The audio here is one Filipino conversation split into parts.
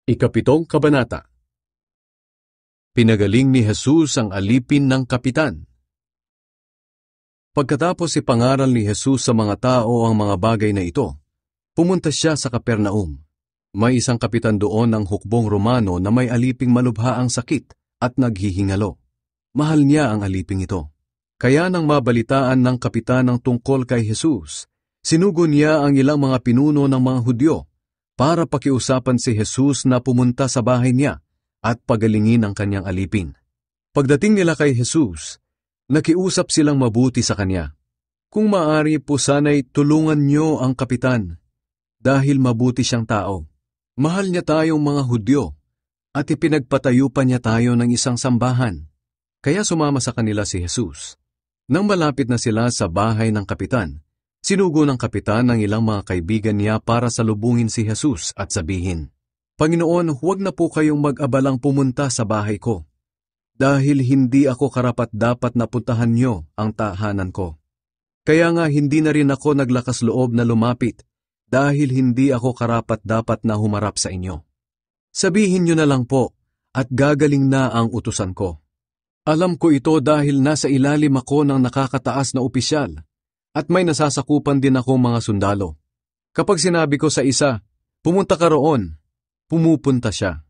Ikapitong Kabanata. Pinagaling ni Jesus ang alipin ng kapitan. Pagkatapos ipangaral ni Jesus sa mga tao ang mga bagay na ito, pumunta siya sa Capernaum. May isang kapitan doon ng hukbong Romano na may aliping malubha ang sakit at naghihingalo. Mahal niya ang aliping ito. Kaya nang mabalitaan ng kapitan ng tungkol kay Jesus, sinugo niya ang ilang mga pinuno ng mga Hudyo para pakiusapan si Jesus na pumunta sa bahay niya at pagalingin ang kanyang alipin. Pagdating nila kay Jesus, nakiusap silang mabuti sa kanya. Kung maaari po sana'y tulungan niyo ang kapitan, dahil mabuti siyang tao. Mahal niya tayong mga Hudyo, at ipinagpatayo pa niya tayo ng isang sambahan. Kaya sumama sa kanila si Jesus. Nang malapit na sila sa bahay ng kapitan, sinugo ng kapitan ng ilang mga kaibigan niya para salubungin si Jesus at sabihin, "Panginoon, huwag na po kayong mag-abalang pumunta sa bahay ko, dahil hindi ako karapat-dapat na puntahan niyo ang tahanan ko. Kaya nga hindi na rin ako naglakas loob na lumapit, dahil hindi ako karapat-dapat na humarap sa inyo. Sabihin niyo na lang po, at gagaling na ang utusan ko. Alam ko ito dahil nasa ilalim ako ng nakakataas na opisyal, at may nasasakupan din akong mga sundalo. Kapag sinabi ko sa isa, pumunta ka roon, pumupunta siya.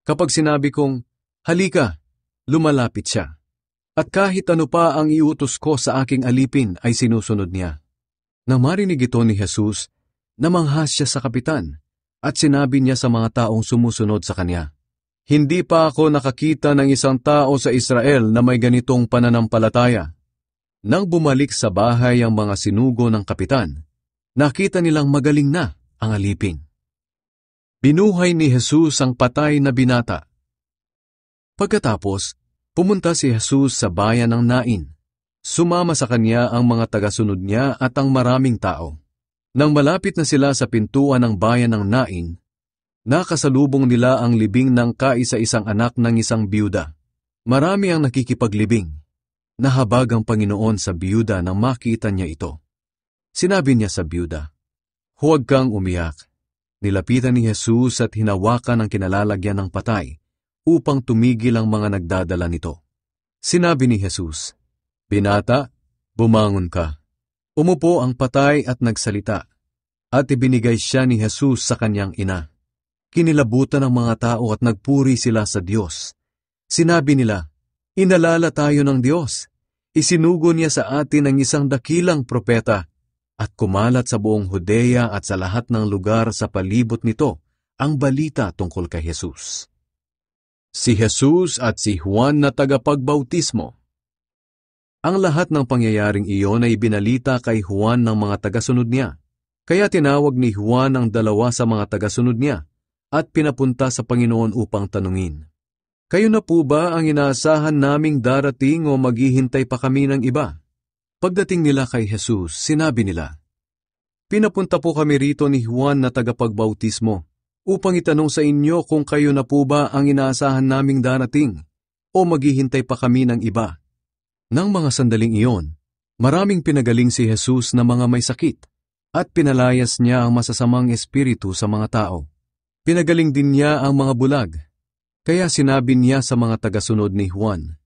Kapag sinabi kong, halika, lumalapit siya. At kahit ano pa ang iutos ko sa aking alipin ay sinusunod niya." Nang marinig ito ni Jesus, namanghas siya sa kapitan at sinabi niya sa mga taong sumusunod sa kanya, "Hindi pa ako nakakita ng isang tao sa Israel na may ganitong pananampalataya." Nang bumalik sa bahay ang mga sinugo ng kapitan, nakita nilang magaling na ang alipin. Binuhay ni Jesus ang patay na binata. Pagkatapos, pumunta si Jesus sa bayan ng Nain. Sumama sa kanya ang mga tagasunod niya at ang maraming tao. Nang malapit na sila sa pintuan ng bayan ng Nain, nakasalubong nila ang libing ng kaisa-isang anak ng isang biyuda. Marami ang nakikipaglibing. Nahabag ang Panginoon sa biyuda nang makita niya ito. Sinabi niya sa biyuda, "Huwag kang umiyak." Nilapitan ni Jesus at hinawakan ang kinalalagyan ng patay upang tumigil ang mga nagdadala nito. Sinabi ni Jesus, "Binata, bumangon ka." Umupo ang patay at nagsalita, at ibinigay siya ni Jesus sa kanyang ina. Kinilabutan ng mga tao at nagpuri sila sa Diyos. Sinabi nila, "Inalala tayo ng Diyos. Isinugo niya sa atin ang isang dakilang propeta," at kumalat sa buong Judea at sa lahat ng lugar sa palibot nito ang balita tungkol kay Jesus. Si Jesus at si Juan na tagapagbautismo. Ang lahat ng pangyayaring iyon ay binalita kay Juan ng mga tagasunod niya. Kaya tinawag ni Juan ang dalawa sa mga tagasunod niya at pinapunta sa Panginoon upang tanungin, "Kayo na po ba ang inaasahan naming darating o maghihintay pa kami ng iba?" Pagdating nila kay Jesus, sinabi nila, "Pinapunta po kami rito ni Juan na tagapagbautismo upang itanong sa inyo kung kayo na po ba ang inaasahan naming darating o maghihintay pa kami ng iba." Nang mga sandaling iyon, maraming pinagaling si Jesus na mga may sakit at pinalayas niya ang masasamang espiritu sa mga tao. Pinagaling din niya ang mga bulag. Kaya sinabi niya sa mga tagasunod ni Juan,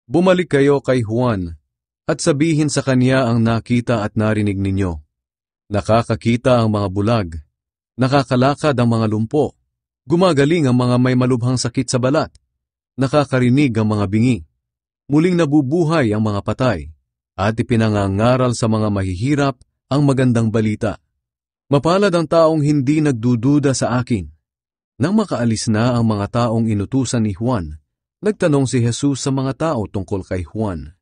"Bumalik kayo kay Juan at sabihin sa kanya ang nakita at narinig ninyo. Nakakakita ang mga bulag, nakakalakad ang mga lumpo, gumagaling ang mga may malubhang sakit sa balat, nakakarinig ang mga bingi, muling nabubuhay ang mga patay, at ipinangangaral sa mga mahihirap ang magandang balita. Mapalad ang taong hindi nagdududa sa akin." Nang makaalis na ang mga taong inutusan ni Juan, nagtanong si Jesus sa mga tao tungkol kay Juan,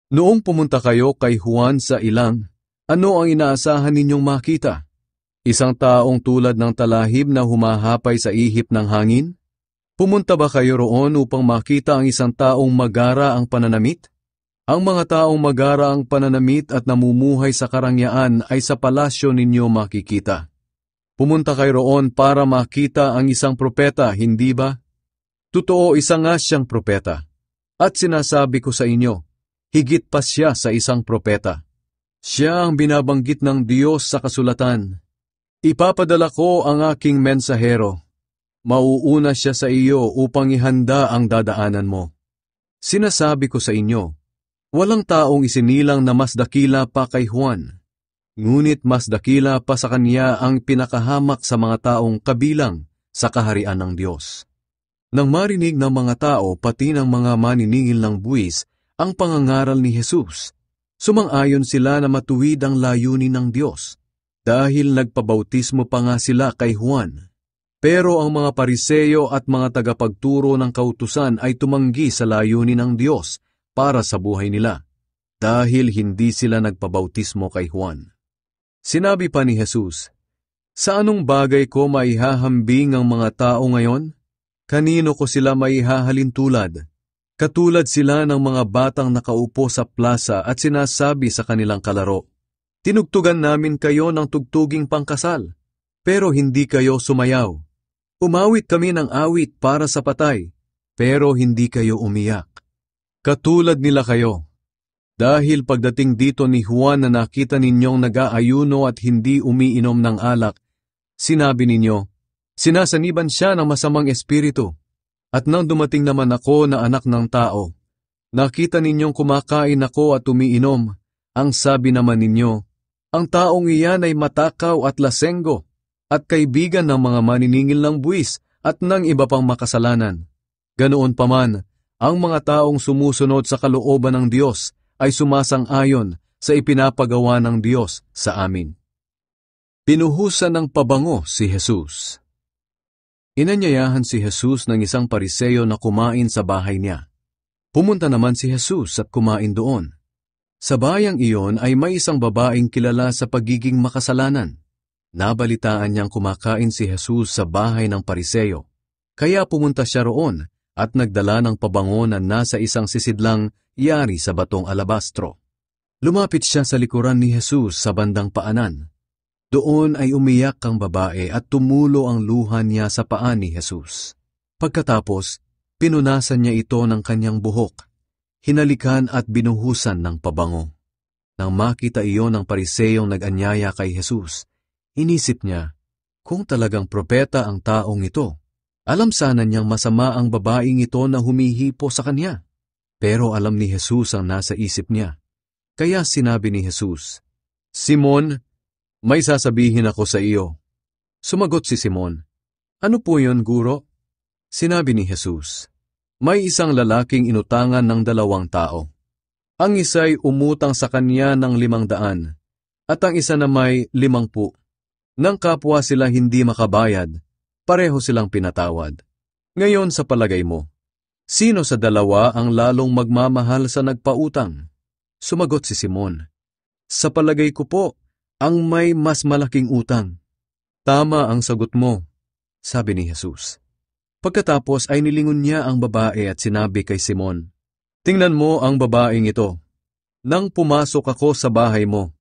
"Noong pumunta kayo kay Juan sa ilang, ano ang inaasahan ninyong makita? Isang taong tulad ng talahib na humahapay sa ihip ng hangin? Pumunta ba kayo roon upang makita ang isang taong magara ang pananamit? Ang mga taong magara ang pananamit at namumuhay sa karangyaan ay sa palasyo ninyo makikita. Pumunta kayo roon para makita ang isang propeta, hindi ba? Totoo, isa nga siyang propeta. At sinasabi ko sa inyo, higit pa siya sa isang propeta. Siya ang binabanggit ng Diyos sa kasulatan. Ipapadala ko ang aking mensahero. Mauuna siya sa iyo upang ihanda ang dadaanan mo. Sinasabi ko sa inyo, walang taong isinilang na mas dakila pa kay Juan, ngunit mas dakila pa sa kanya ang pinakahamak sa mga taong kabilang sa kaharian ng Diyos. Nang marinig ng mga tao pati ng mga maniningil ng buwis ang pangangaral ni Jesus, sumang-ayon sila na matuwid ang layunin ng Diyos, dahil nagpabautismo pa nga sila kay Juan. Pero ang mga Pariseo at mga tagapagturo ng kautusan ay tumanggi sa layunin ng Diyos para sa buhay nila, dahil hindi sila nagpabautismo kay Juan. Sinabi pa ni Jesus, "Sa anong bagay ko maihahambing ang mga tao ngayon? Kanino ko sila maihahalin tulad? Katulad sila ng mga batang nakaupo sa plaza at sinasabi sa kanilang kalaro, 'Tinugtugan namin kayo ng tugtuging pangkasal, pero hindi kayo sumayaw. Umawit kami ng awit para sa patay, pero hindi kayo umiyak.' Katulad nila kayo. Dahil pagdating dito ni Juan na nakita ninyong nag-aayuno at hindi umiinom ng alak, sinabi ninyo, 'Sinasaniban siya ng masamang espiritu.' At nang dumating naman ako na anak ng tao, nakita ninyong kumakain ako at umiinom, ang sabi naman ninyo, 'Ang taong iyan ay matakaw at lasenggo, at kaibigan ng mga maniningil ng buwis at ng iba pang makasalanan.' Ganoon paman, ang mga taong sumusunod sa kalooban ng Diyos ay sumasang-ayon sa ipinapagawa ng Diyos sa amin." Pinuhusan ng pabango si Jesus. Inanyayahan si Jesus ng isang Pariseo na kumain sa bahay niya. Pumunta naman si Jesus at kumain doon. Sa bayang iyon ay may isang babaeng kilala sa pagiging makasalanan. Nabalitaan niyang kumakain si Jesus sa bahay ng Pariseo, kaya pumunta siya roon at nagdala ng pabango na nasa isang sisidlang yari sa batong alabastro. Lumapit siya sa likuran ni Jesus sa bandang paanan. Doon ay umiyak ang babae at tumulo ang luha niya sa paa ni Jesus. Pagkatapos, pinunasan niya ito ng kanyang buhok, hinalikan at binuhusan ng pabango. Nang makita iyon ng Pariseyong nag-anyaya kay Jesus, inisip niya, kung talagang propeta ang taong ito, alam sana niyang masama ang babaeng ito na humihipo sa kanya. Pero alam ni Jesus ang nasa isip niya. Kaya sinabi ni Jesus, "Simon, may sasabihin ako sa iyo." Sumagot si Simon, "Ano po yun, Guro?" Sinabi ni Jesus, "May isang lalaking inutangan ng 2 tao. Ang isa'y umutang sa kanya ng 500, at ang isa na may 50. Nang kapwa sila hindi makabayad, pareho silang pinatawad. Ngayon sa palagay mo, sino sa 2 ang lalong magmamahal sa nagpautang?" Sumagot si Simon, "Sa palagay ko po, ang may mas malaking utang." "Tama ang sagot mo," sabi ni Jesus. Pagkatapos ay nilingon niya ang babae at sinabi kay Simon, "Tingnan mo ang babaeng ito. Nang pumasok ako sa bahay mo,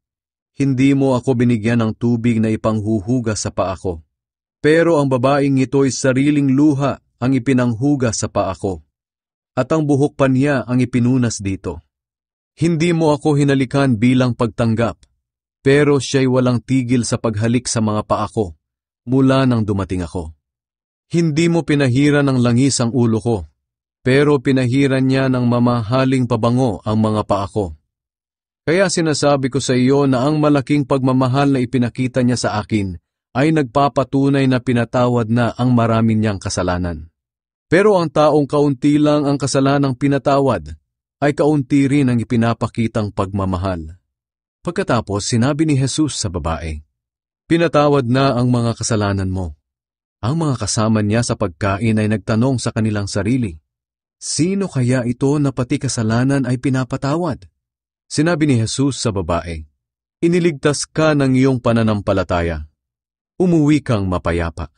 hindi mo ako binigyan ng tubig na ipanghuhugas sa paa ko. Pero ang babaeng ito'y sariling luha ang ipinanghugas sa paa ko, at ang buhok pa niya ang ipinunas dito. Hindi mo ako hinalikan bilang pagtanggap, pero siya'y walang tigil sa paghalik sa mga paa ko mula nang dumating ako. Hindi mo pinahiran ng langis ang ulo ko, pero pinahiran niya ng mamahaling pabango ang mga paa ko. Kaya sinasabi ko sa iyo na ang malaking pagmamahal na ipinakita niya sa akin ay nagpapatunay na pinatawad na ang marami niyang kasalanan. Pero ang taong kaunti lang ang kasalanang pinatawad, ay kaunti rin ang ipinapakitang pagmamahal." Pagkatapos, sinabi ni Jesus sa babae, "Pinatawad na ang mga kasalanan mo." Ang mga kasama niya sa pagkain ay nagtanong sa kanilang sarili, "Sino kaya ito na pati kasalanan ay pinapatawad?" Sinabi ni Jesus sa babae, "Iniligtas ka ng iyong pananampalataya. Umuwi kang mapayapa."